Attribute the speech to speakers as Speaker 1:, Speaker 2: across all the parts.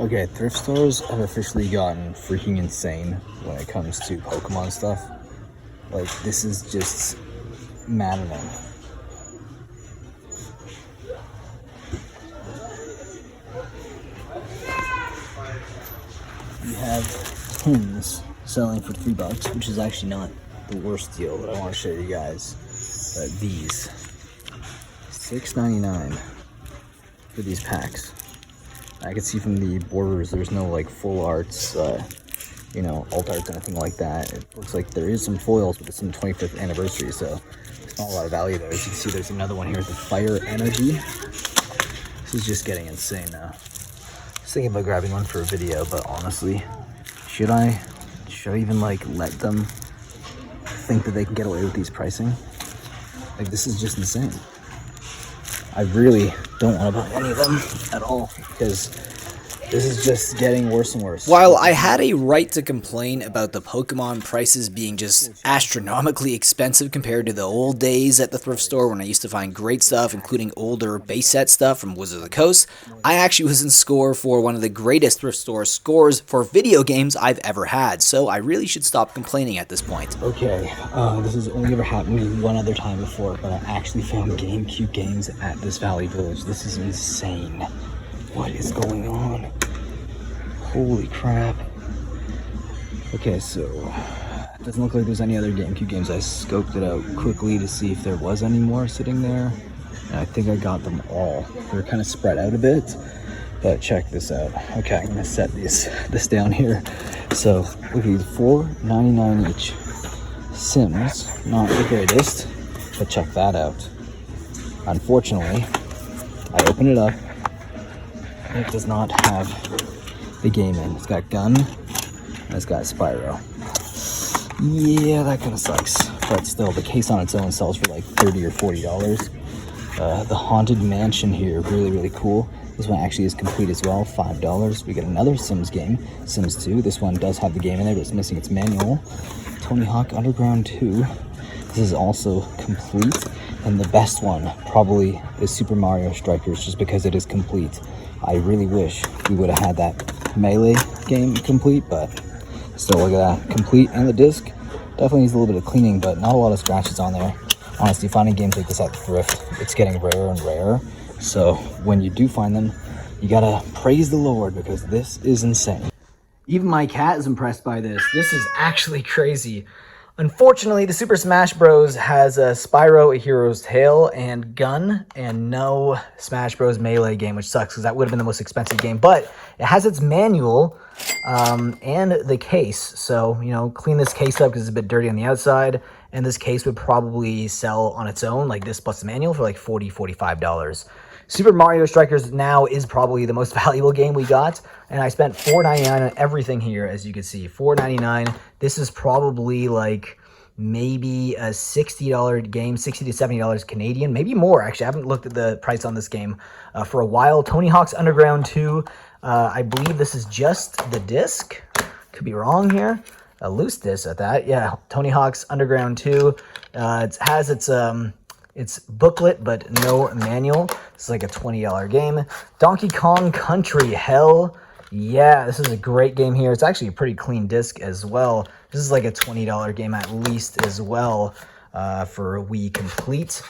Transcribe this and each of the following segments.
Speaker 1: Okay, thrift stores have officially gotten freaking insane when it comes to Pokemon stuff. Like, this is just maddening. We have pins selling for $3, which is actually not the worst deal, but I want to show you guys these. $6.99 for these packs. I can see from the borders there's no like full arts, you know, alt arts, anything like that. It looks like there is some foils, but it's in the 25th anniversary, so there's not a lot of value there. As you can see, there's another one here, the Fire Energy. This is just getting insane now. I was thinking about grabbing one for a video, but honestly, should I even like let them think that they can get away with these pricing? Like, this is just insane. I really don't want to buy any of them at all because this is just getting worse and worse.
Speaker 2: While I had a right to complain about the Pokemon prices being just astronomically expensive compared to the old days at the thrift store when I used to find great stuff, including older base set stuff from Wizards of the Coast, I actually was in score for one of the greatest thrift store scores for video games I've ever had, so I really should stop complaining at this point.
Speaker 1: Okay, this has only ever happened to me one other time before, but I actually found GameCube games at this Valley Village. This is insane. What is going on? Holy crap. Okay, so it doesn't look like there's any other GameCube games. I scoped it out quickly to see if there was any more sitting there, and I think I got them all. They're kind of spread out a bit, but check this out. Okay, I'm gonna set this down here. So look at these, $4.99 each. Sims, not the greatest, but check that out. Unfortunately, I open it up, it does not have the game in. It's got Gun, and it's got Spyro. Yeah, that kind of sucks. But still, the case on its own sells for like $30 or $40. The Haunted Mansion here, really, really cool. This one actually is complete as well, $5. We get another Sims game, Sims 2. This one does have the game in there, but it's missing its manual. Tony Hawk Underground 2. This is also complete. And the best one probably is Super Mario Strikers, just because it is complete. I really wish we would have had that Melee game complete, but still, look at that. Complete, and the disc definitely needs a little bit of cleaning, but not a lot of scratches on there. Honestly, finding games like this at Thrift, it's getting rarer and rarer. So when you do find them, you gotta praise the Lord, because this is insane. Even my cat is impressed by this. This is actually crazy. Unfortunately, the Super Smash Bros. Has a Spyro, A Hero's Tale, and Gun, and no Smash Bros. Melee game, which sucks because that would have been the most expensive game. But it has its manual and the case. So, you know, clean this case up because it's a bit dirty on the outside. And this case would probably sell on its own, like this plus the manual, for like $40, $45. Super Mario Strikers now is probably the most valuable game we got, and I spent $4.99 on everything here, as you can see. $4.99. This is probably like maybe a $60 game, $60 to $70 Canadian, maybe more, actually. I haven't looked at the price on this game for a while. Tony Hawk's Underground 2. I believe this is just the disc. Could be wrong here. A loose disc at that. Yeah, Tony Hawk's Underground 2. It has its booklet, but no manual. It's like a $20 game. Donkey Kong Country, hell yeah, this is a great game here. It's actually a pretty clean disc as well. This is like a $20 game at least as well for Wii Complete.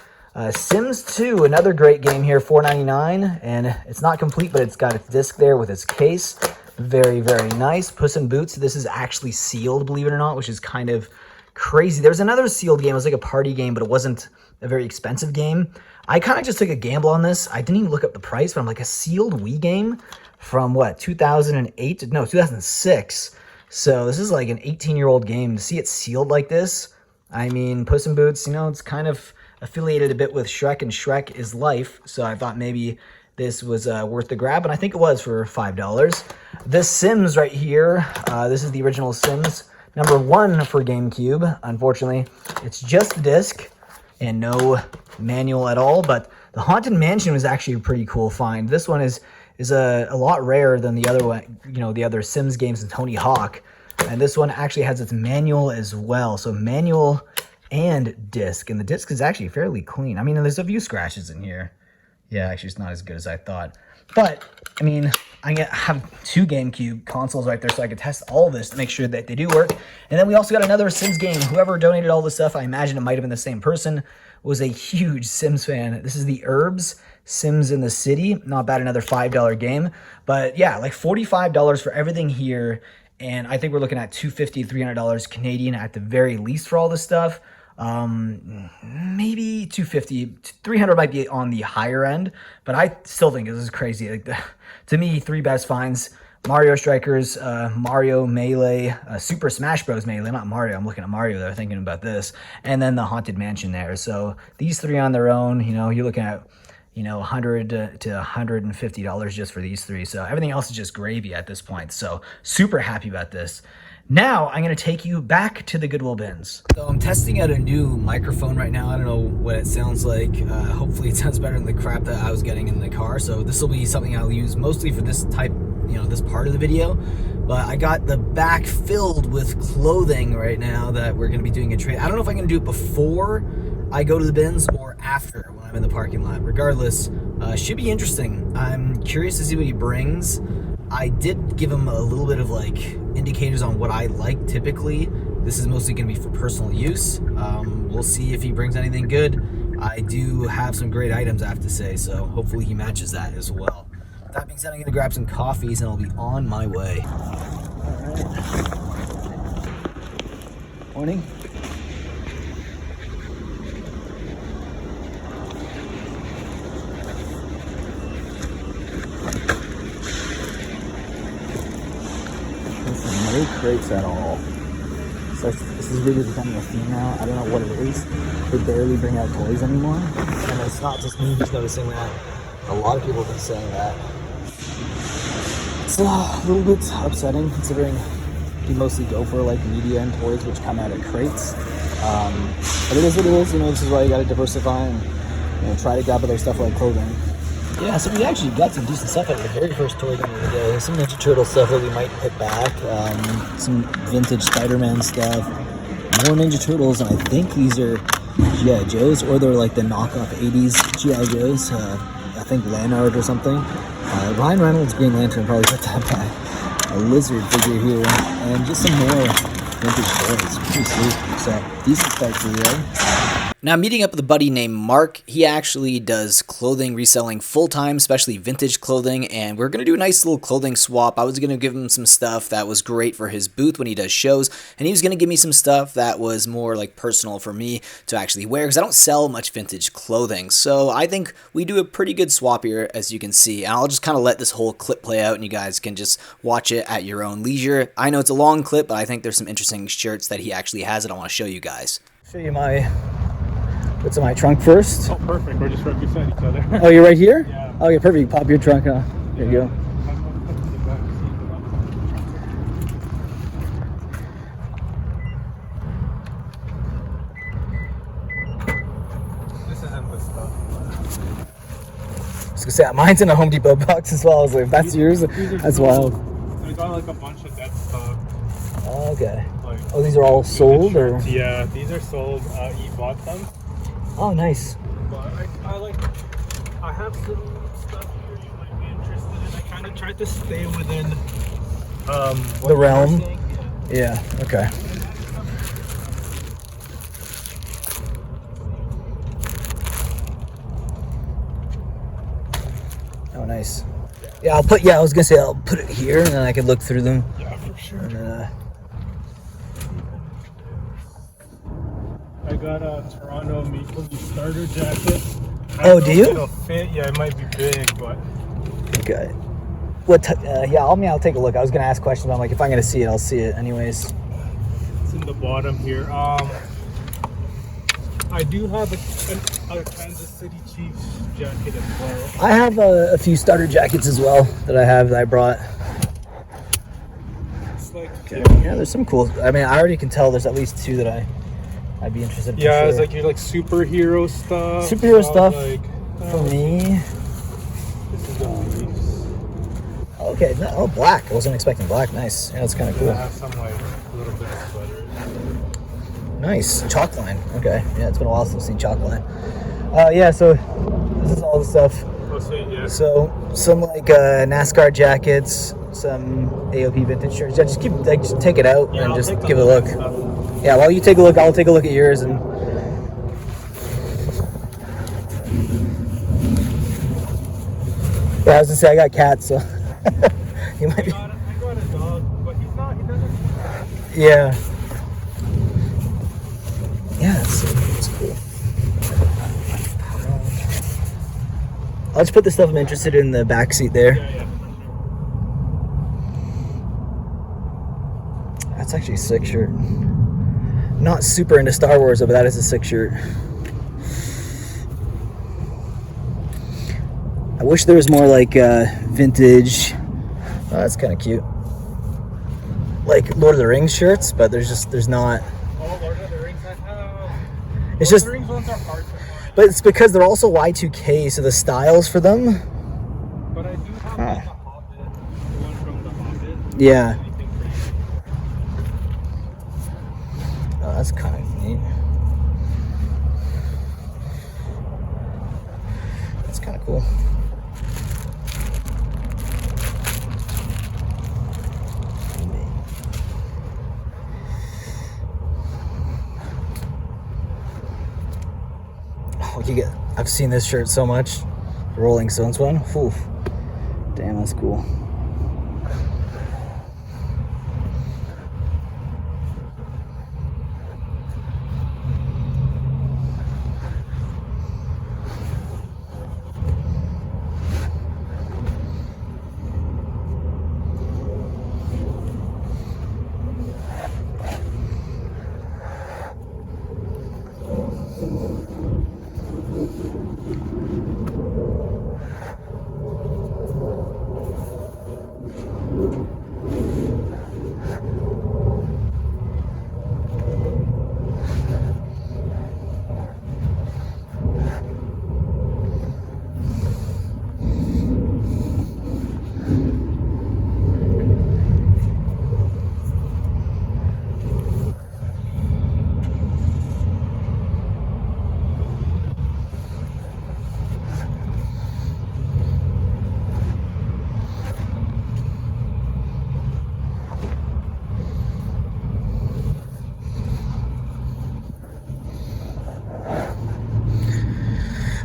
Speaker 1: Sims 2, another great game here, $4.99, and it's not complete, but it's got its disc there with its case. Very, very nice. Puss in Boots, this is actually sealed, believe it or not, which is kind of crazy. There's another sealed game. It was like a party game, but it wasn't a very expensive game. I kind of just took a gamble on this. I didn't even look up the price, but I'm like, a sealed Wii game from what, 2008? No, 2006. So this is like an 18-year-old game. To see it sealed like this, I mean, Puss in Boots, you know, it's kind of affiliated a bit with Shrek, and Shrek is life. So I thought maybe this was worth the grab, and I think it was for $5. The Sims right here. This is the original Sims. Number 1 for GameCube. Unfortunately, it's just the disc and no manual at all, but the Haunted Mansion was actually a pretty cool find. This one is a lot rarer than the other one, you know, the other Sims games and Tony Hawk. And this one actually has its manual as well. So manual and disc, and the disc is actually fairly clean. I mean, there's a few scratches in here. Yeah, actually it's not as good as I thought. But, I mean, I have 2 GameCube consoles right there so I could test all of this to make sure that they do work. And then we also got another Sims game. Whoever donated all this stuff, I imagine it might have been the same person, was a huge Sims fan. This is the Herbs Sims in the City. Not bad, another $5 game. But yeah, like $45 for everything here. And I think we're looking at $250, $300 Canadian at the very least for all this stuff. Maybe 250, 300 might be on the higher end, but I still think this is crazy. Like to me, 3 best finds: Mario Strikers, Mario Melee, Super Smash Bros. Melee, not Mario. I'm looking at Mario there thinking about this, and then the Haunted Mansion there. So these 3 on their own, you know, you're looking at, you know, $100 to $150 just for these 3. So everything else is just gravy at this point. So super happy about this. Now I'm going to take you back to the Goodwill bins. So I'm testing out a new microphone right now. I don't know what it sounds like. Hopefully it sounds better than the crap that I was getting in the car. So this will be something I'll use mostly for this type, you know, this part of the video. But I got the back filled with clothing right now that we're going to be doing a trade. I don't know if I'm going to do it before I go to the bins or after when I'm in the parking lot. Regardless, should be interesting. I'm curious to see what he brings. I did give him a little bit of like indicators on what I like typically. This is mostly going to be for personal use. We'll see if he brings anything good. I do have some great items, I have to say, so hopefully he matches that as well. That being said, I'm going to grab some coffees and I'll be on my way. All right. Morning. No crates at all. So this is really becoming a theme now. I don't know what it is. They barely bring out toys anymore. And it's not just me who's noticing that. A lot of people have been saying that. It's a little bit upsetting considering you mostly go for like media and toys which come out of crates. But it is what it is. You know, this is why you gotta diversify and, you know, try to grab other stuff like clothing. Yeah, so we actually got some decent stuff out of the very first toy gun of the day. Some Ninja Turtle stuff that we might hit back. Some vintage Spider-Man stuff. More Ninja Turtles, and I think these are G.I. Joes, or they're like the knockoff 80s G.I. Joes. I think Leonard or something. Ryan Reynolds Green Lantern probably put that back. A lizard figure here, and just some more vintage toys. Pretty sweet. So, decent start for you.
Speaker 2: Now, meeting up with a buddy named Mark. He actually does clothing reselling full-time, especially vintage clothing, and we're going to do a nice little clothing swap. I was going to give him some stuff that was great for his booth when he does shows, and he was going to give me some stuff that was more like personal for me to actually wear, because I don't sell much vintage clothing. So I think we do a pretty good swap here, as you can see, and I'll just kind of let this whole clip play out, and you guys can just watch it at your own leisure. I know it's a long clip, but I think there's some interesting shirts that he actually has that I want to show you guys.
Speaker 1: Show you what's in my trunk first.
Speaker 3: Oh, perfect. We're just right beside each other.
Speaker 1: Oh, you're right here?
Speaker 3: Yeah.
Speaker 1: Oh, yeah, perfect. You pop your trunk. There you go.
Speaker 3: This isn't the stuff.
Speaker 1: I was gonna say, mine's in a Home Depot box as well. I was like, if that's yours, that's wild.
Speaker 3: I got like a bunch of that stuff.
Speaker 1: Oh, okay.
Speaker 3: Like,
Speaker 1: oh, these are all sold, or?
Speaker 3: Yeah, these are sold. You bought them.
Speaker 1: Oh, nice.
Speaker 3: But I have some stuff here you might be interested in. I kind of tried to stay within
Speaker 1: the realm. Yeah. Okay. Oh, nice. Yeah, I was gonna say I'll put it here, and then I can look through them.
Speaker 3: Yeah, for sure.
Speaker 1: And,
Speaker 3: I got a Toronto Maple Leaf starter jacket.
Speaker 1: Oh, do you?
Speaker 3: It'll fit. Yeah, it might be big, but
Speaker 1: okay. I'll take a look. I was gonna ask questions, but I'm like, if I'm gonna see it, I'll see it anyways.
Speaker 3: it's in the bottom here. I do have a Kansas City Chiefs jacket as well.
Speaker 1: I have a few starter jackets as well that I brought.
Speaker 3: It's like
Speaker 1: Yeah, there's some cool. I mean, I already can tell there's at least 2 that I'd be interested in.
Speaker 3: yeah,
Speaker 1: for
Speaker 3: it's
Speaker 1: sure.
Speaker 3: like your like superhero stuff.
Speaker 1: Superhero stuff
Speaker 3: like,
Speaker 1: for me.
Speaker 3: This is the Leafs.
Speaker 1: Okay, no, black. I wasn't expecting black. Nice. Yeah, that's kind of
Speaker 3: I
Speaker 1: cool.
Speaker 3: have some like little bit of sweaters.
Speaker 1: Nice. Chalkline. Okay. Yeah, it's been a while since I've seen Chalkline. Yeah, so this is all the stuff.
Speaker 3: Oh, sweet, yeah.
Speaker 1: So some like NASCAR jackets, some AOP vintage shirts. Yeah, just just take it out and just give it a look. Yeah, while you take a look, I'll take a look at yours. And yeah, I was gonna say I got cats, so you might be.
Speaker 3: I got a dog, but he doesn't.
Speaker 1: Yeah. Yeah, it's cool. I'll just put the stuff I'm interested in the back seat there.
Speaker 3: Yeah.
Speaker 1: That's actually a sick shirt. Not super into Star Wars, but that is a sick shirt. I wish there was more like vintage. Oh, that's kind of cute. Like Lord of the Rings shirts, but there's not.
Speaker 3: Oh, Lord of the Rings.
Speaker 1: It's
Speaker 3: Lord
Speaker 1: just.
Speaker 3: of the Rings ones are hard to find.
Speaker 1: But it's because they're also Y2K, so the styles for them.
Speaker 3: But I do have like the Hobbit, the one from the Hobbit.
Speaker 1: Yeah.
Speaker 3: Anything for you.
Speaker 1: Oh, that's kind of neat. That's kind of cool. Oh, I've seen this shirt so much. The Rolling Stones one. Oof. Damn, that's cool.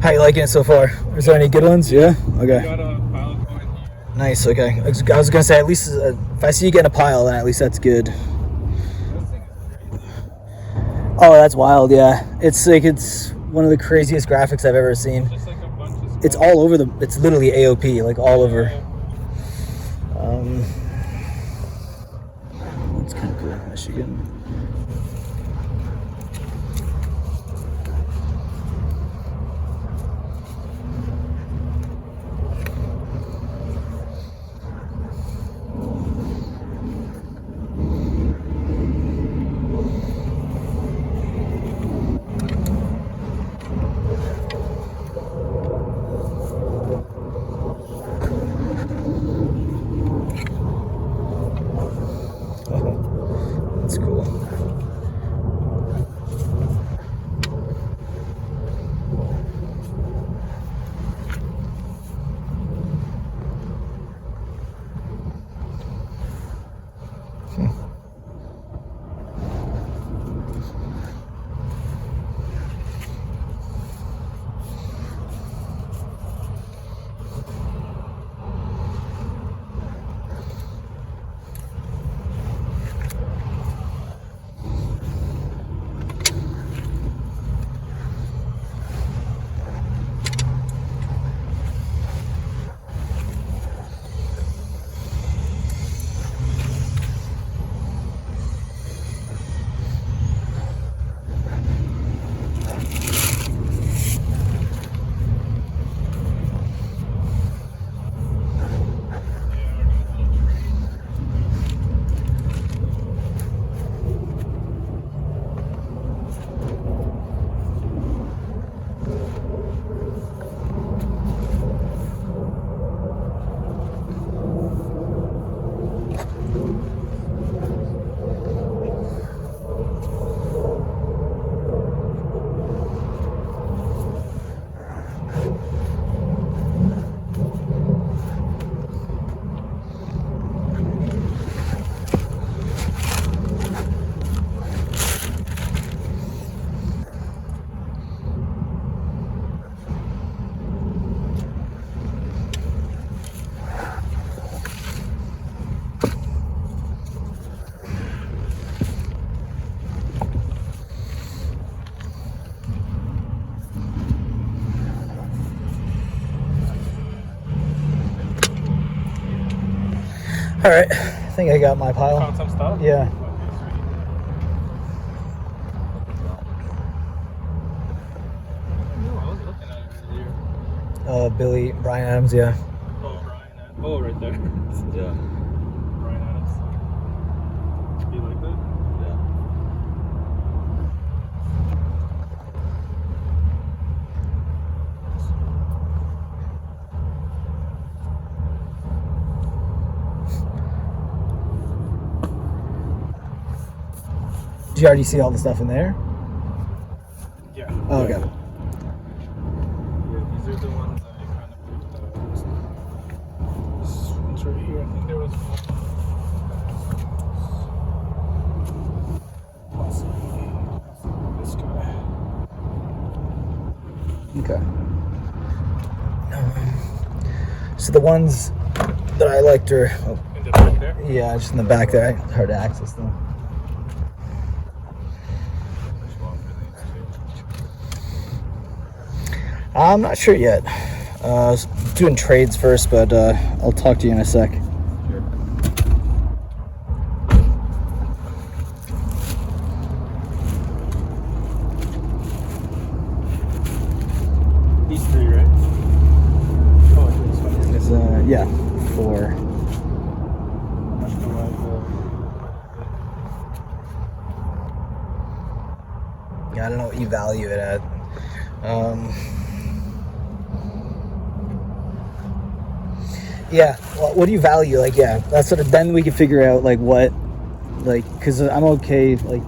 Speaker 1: How you liking it so far? Is there any good ones? Yeah? Okay.
Speaker 3: Got a pile going here.
Speaker 1: Nice, okay. I was gonna say, at least if I see you getting a pile, then at least that's good.
Speaker 3: This thing is crazy.
Speaker 1: Oh, that's wild, yeah. It's one of the craziest graphics I've ever seen.
Speaker 3: Just like a bunch of stuff.
Speaker 1: It's all over it's literally AOP, like all over. That's kind of cool, Michigan. That's cool. All right, I think I got my pile.
Speaker 3: Found some stuff?
Speaker 1: Yeah.
Speaker 3: Okay, sweet. No, I was looking at it earlier.
Speaker 1: Brian Adams, yeah.
Speaker 3: Oh, Brian. Oh, right there.
Speaker 4: Yeah.
Speaker 3: Brian Adams. You like that?
Speaker 4: Yeah.
Speaker 1: Did you already see all the stuff in there?
Speaker 3: Yeah.
Speaker 1: Oh, okay.
Speaker 3: Yeah, these are the ones that I kind of picked out. This one's right here. I think there was one. This guy.
Speaker 1: Okay. So the ones that I liked are,
Speaker 3: In the back there?
Speaker 1: yeah, just in the back there. Hard to access them.
Speaker 3: Which one for these two?
Speaker 1: I'm not sure yet. Doing trades first, but I'll talk to you in a sec.
Speaker 4: Sure.
Speaker 3: These three, right? Oh, this one.
Speaker 1: It's, yeah, 4.
Speaker 3: How much do I
Speaker 1: Yeah, I don't know what you value it at. Yeah, well, what do you value? Like, yeah, that's sort of, then we can figure out like what, like, because I'm okay like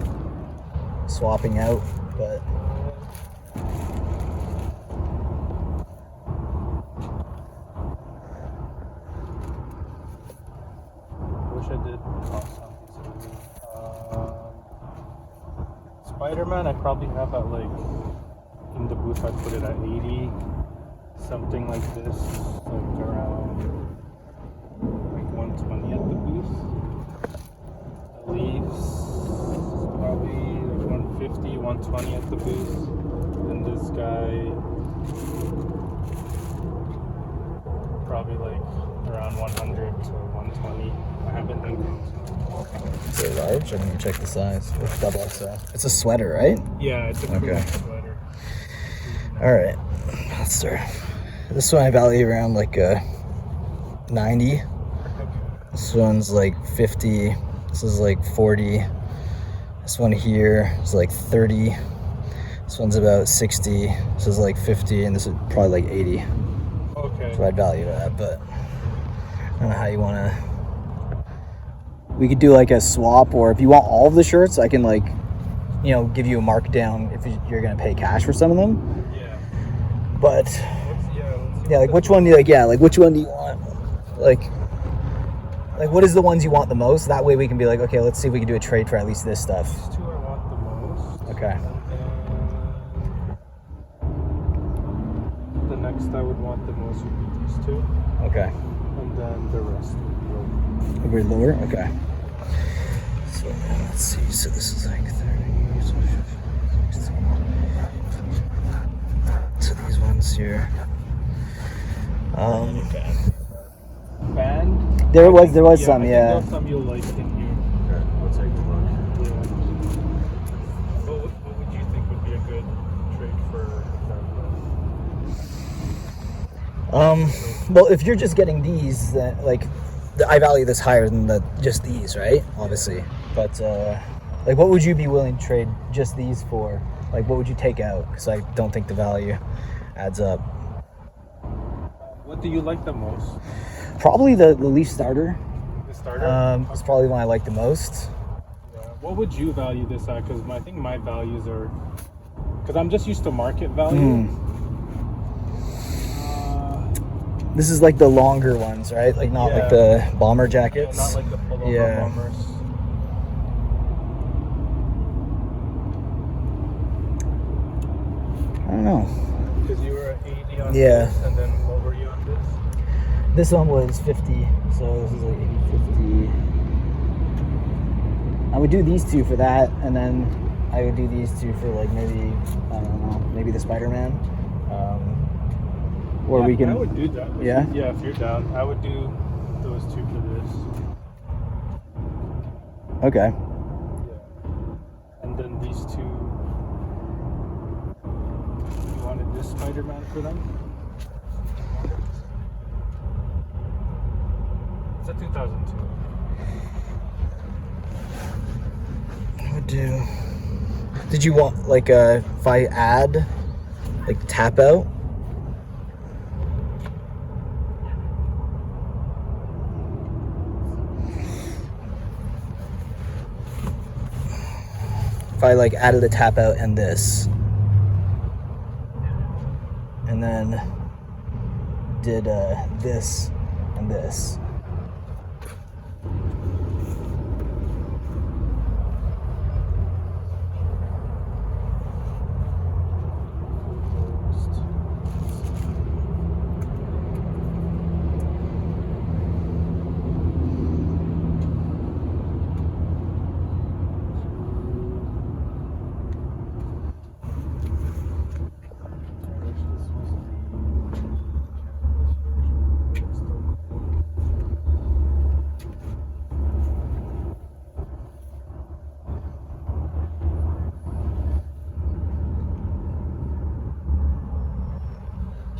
Speaker 1: swapping out, but
Speaker 3: wish I did Spider-Man I probably have at like in the booth I put it at 80, something like this, like around like 120 at the booth. The Leafs probably like 150, 120 at the booth. And this guy probably like around 100 to 120. I haven't done
Speaker 1: is it large? I didn't check the size. It's double XL. It's a sweater, right?
Speaker 3: Yeah, it's a cool
Speaker 1: Okay.
Speaker 3: sweater.
Speaker 1: All right, let's start. This one I value around like 90. This one's like 50. This is like 40. This one here is like 30. This one's about 60. This is like 50, and this is probably like 80.
Speaker 3: Okay.
Speaker 1: So I'd value that, but I don't know how you want to. We could do like a swap, or if you want all of the shirts, I can like, you know, give you a markdown if you're gonna pay cash for some of them.
Speaker 3: Yeah.
Speaker 1: But
Speaker 3: Let's
Speaker 1: yeah, like which one do you like? Yeah, like which one do you want? Like what is the ones you want the most? That way we can be like, okay, let's see if we can do a trade for at least this stuff.
Speaker 3: These two I want the most.
Speaker 1: Okay.
Speaker 3: And the next I would want the most would be these two.
Speaker 1: Okay.
Speaker 3: And then the rest would be
Speaker 1: Over lower? Okay. So let's see. So this is like 30. So these ones here.
Speaker 3: band.
Speaker 1: There was some,
Speaker 3: I think
Speaker 1: yeah.
Speaker 3: there's some you'll like in here.
Speaker 4: Okay, we'll take a look.
Speaker 3: Yeah. What would you think would be a good trade for that?
Speaker 1: Well, if you're just getting these, then like, I value this higher than just these, right? Obviously, but like, what would you be willing to trade just these for? Like, what would you take out? Because I don't think the value adds up.
Speaker 3: What do you like the most?
Speaker 1: Probably the Leaf starter.
Speaker 3: The starter?
Speaker 1: It's probably the one I like the most.
Speaker 3: Yeah. What would you value this at? Because I think my values are... Because I'm just used to market value.
Speaker 1: This is like the longer ones, right? Like not like the bomber jackets.
Speaker 3: Yeah, not like the pullover
Speaker 1: Yeah.
Speaker 3: bombers.
Speaker 1: I don't know.
Speaker 3: Because you were at 80 on
Speaker 1: Yeah.
Speaker 3: this, and then what were you on this?
Speaker 1: This one was 50, so this is like 80, 50. I would do these two for that, and then I would do these two for like maybe, I don't know, maybe the Spider-Man. Or
Speaker 3: Yeah,
Speaker 1: we can...
Speaker 3: I would do that.
Speaker 1: Yeah?
Speaker 3: Yeah, if you're down. I would do those two for this.
Speaker 1: Okay.
Speaker 3: Yeah. And then these two. You wanted this Spider-Man for them? It's a 2002.
Speaker 1: I would do. Did you want like if I add like tap out? If I like added a tap out and this, and then did this and this.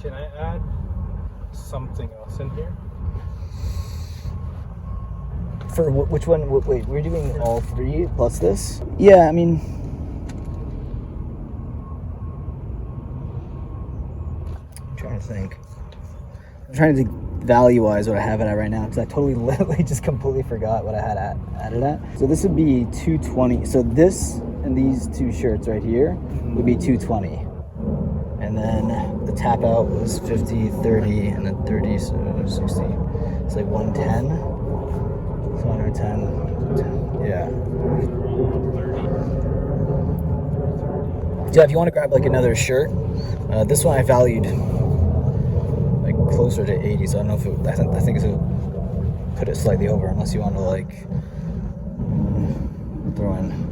Speaker 3: Can I add something else in here?
Speaker 1: For which one? Wait, we're doing all three plus this? Yeah, I mean, I'm trying to think. I'm trying to think value-wise what I have it at right now because I literally just completely forgot what I had added at. So this would be 220. So this and these two shirts right here would be 220. And then the tap out was 50, 30, and then 30, so 60. It's like 110. So 110. Yeah. Yeah, if you want to grab like another shirt, this one I valued like closer to 80. So I don't know if it, I think it would put it slightly over unless you want to like throw in.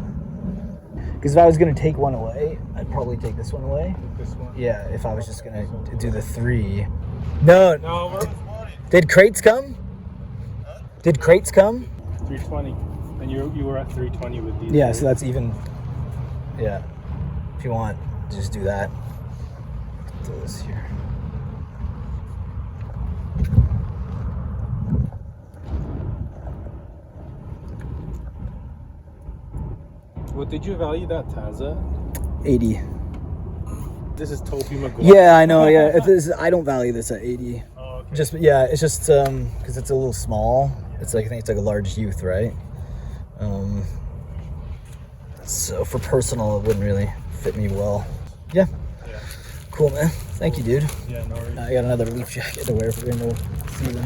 Speaker 1: Because if I was going to take one away, I'd probably take this one away.
Speaker 3: This one?
Speaker 1: Yeah, if I was just going to do the three. No.
Speaker 3: No, we're
Speaker 1: Did crates come? Did crates come?
Speaker 3: 320. And you were at 320 with these.
Speaker 1: Yeah, so that's even. Yeah. If you want, just do that. Do this here.
Speaker 3: What did you value that Taza?
Speaker 1: 80.
Speaker 3: This is Tobey Maguire.
Speaker 1: Yeah, I know. Yeah, I don't value this at 80.
Speaker 3: Oh, okay.
Speaker 1: Just yeah, it's just because it's a little small. It's like I think it's like a large youth, right? So for personal, it wouldn't really fit me well. Yeah.
Speaker 3: Yeah.
Speaker 1: Cool, man. Thank you, dude.
Speaker 3: Yeah, no worries.
Speaker 1: I got another leaf jacket to wear for the end of season.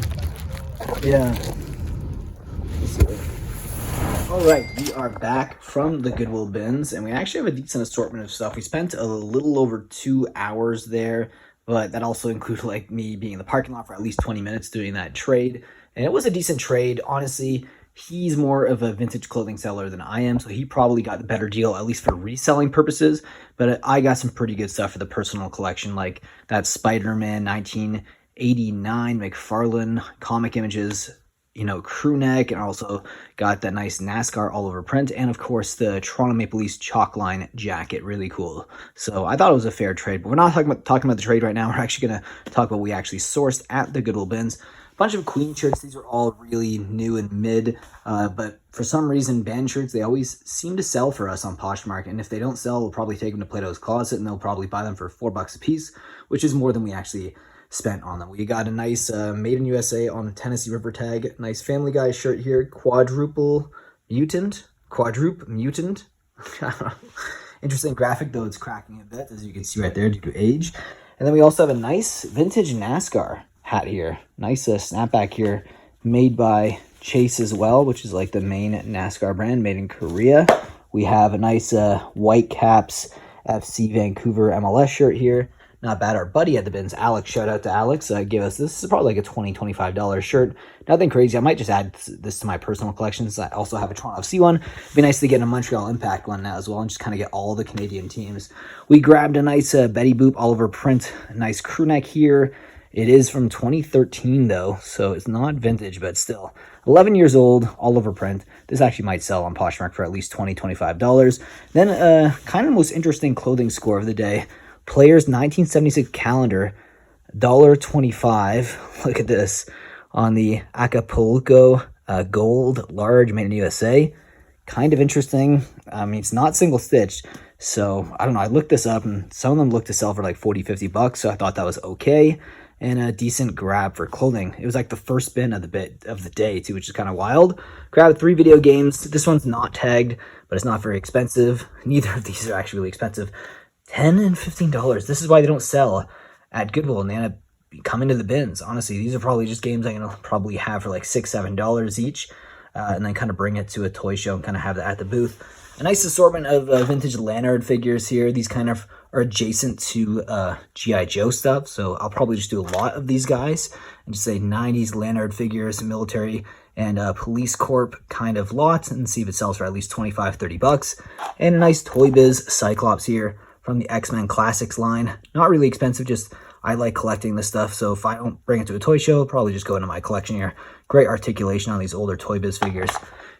Speaker 1: Yeah. All right, we are back from the Goodwill bins, and we actually have a decent assortment of stuff. We spent a little over 2 hours there, but that also included like me being in the parking lot for at least 20 minutes doing that trade. And it was a decent trade. Honestly, he's more of a vintage clothing seller than I am, so he probably got the better deal, at least for reselling purposes. But I got some pretty good stuff for the personal collection, like that Spider-Man 1989 McFarlane comic images, you know, crew neck, and also got that nice NASCAR all over print, and of course the Toronto Maple Leafs chalk line jacket, really cool. So I thought it was a fair trade, but we're not talking about the trade right now. We're actually going to talk about what we actually sourced at the Goodwill bins. A bunch of Queen shirts. These are all really new and mid, but for some reason band shirts, they always seem to sell for us on Poshmark, and if they don't sell, we'll probably take them to Plato's Closet and they'll probably buy them for $4 a piece, which is more than we actually spent on them. We got a nice Made in USA on Tennessee River tag, nice Family Guy shirt here, quadruple mutant. Interesting graphic, though it's cracking a bit, as you can see right there due to age. And then we also have a nice vintage NASCAR hat here, nice snapback here, made by Chase as well, which is like the main NASCAR brand, made in Korea. We have a nice White Caps FC Vancouver MLS shirt here. Not bad. Our buddy at the bins, Alex, shout out to Alex, gave us this. This is probably like a $20-$25 shirt. Nothing crazy. I might just add this to my personal collections. I also have a Toronto FC one. It'd be nice to get a Montreal Impact one now as well, and just kind of get all the Canadian teams. We grabbed a nice Betty Boop Oliver print, a nice crew neck here,
Speaker 2: It is from 2013 though, so it's not vintage, but still 11 years old, all over print. This actually might sell on Poshmark for at least $20-$25. Then kind of the most interesting clothing score of the day, Players 1976 calendar, $1.25. Look at this on the Acapulco gold, large, made in USA. Kind of interesting. I mean, it's not single stitched, so I don't know. I looked this up, and some of them look to sell for like $40-$50, so I thought that was okay and a decent grab for clothing. It was like the first bin of the day too, which is kind of wild. Grabbed 3 video games. This one's not tagged, but it's not very expensive. Neither of these are actually really expensive. $10 and $15. This is why they don't sell at Goodwill, and they end up coming to the bins. Honestly, these are probably just games I'm gonna probably have for like $6-7 each, and then kind of bring it to a toy show and kind of have that at the booth. A nice assortment of vintage Lanyard figures here. These kind of are adjacent to G.I. Joe stuff, so I'll probably just do a lot of these guys and just say 90s Lanyard figures, military and police corp kind of lot, and see if it sells for at least $25-$30. And a nice Toy Biz Cyclops here from the X-Men Classics line. Not really expensive, just I like collecting this stuff, so if I don't bring it to a toy show, I'll probably just go into my collection here. Great articulation on these older Toy Biz figures.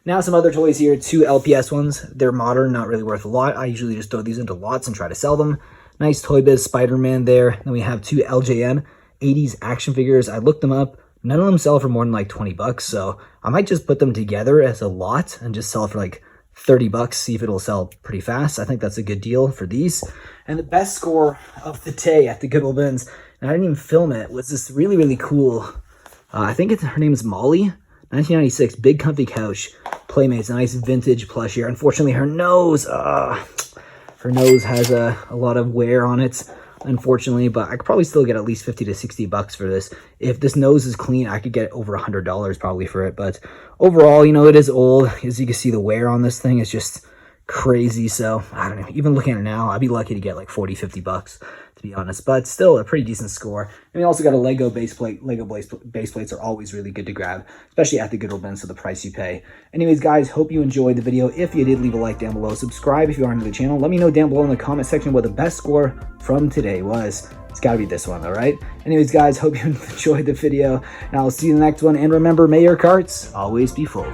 Speaker 2: Now some other toys here, 2 LPS ones. They're modern, not really worth a lot. I usually just throw these into lots and try to sell them. Nice Toy Biz Spider-Man there. Then we have 2 LJN 80s action figures. I looked them up. None of them sell for more than like $20, so I might just put them together as a lot and just sell it for like $30, see if it'll sell pretty fast. I think that's a good deal for these. And the best score of the day at the Goodwill bins, and I didn't even film it, was this really, really cool, I think her name is Molly, 1996, big comfy couch, Playmates, a nice vintage plush here. Unfortunately, her nose has a lot of wear on it, unfortunately, but I could probably still get at least $50-$60 for this. If this nose is clean, I could get over $100 probably for it, but overall, you know, it is old. As you can see, the wear on this thing is just crazy, so I don't know, even looking at it now, I'd be lucky to get like $40-$50 to be honest, but still a pretty decent score. And we also got a Lego base plate. Lego base plates are always really good to grab, especially at the Goodwill bin, so the price you pay. Anyways, guys, hope you enjoyed the video. If you did, leave a like down below, subscribe if you are new to the channel. Let me know down below in the comment section what the best score from today was. It's got to be this one, all right? Anyways, guys, hope you enjoyed the video, and I'll see you in the next one. And remember, may your carts always be full.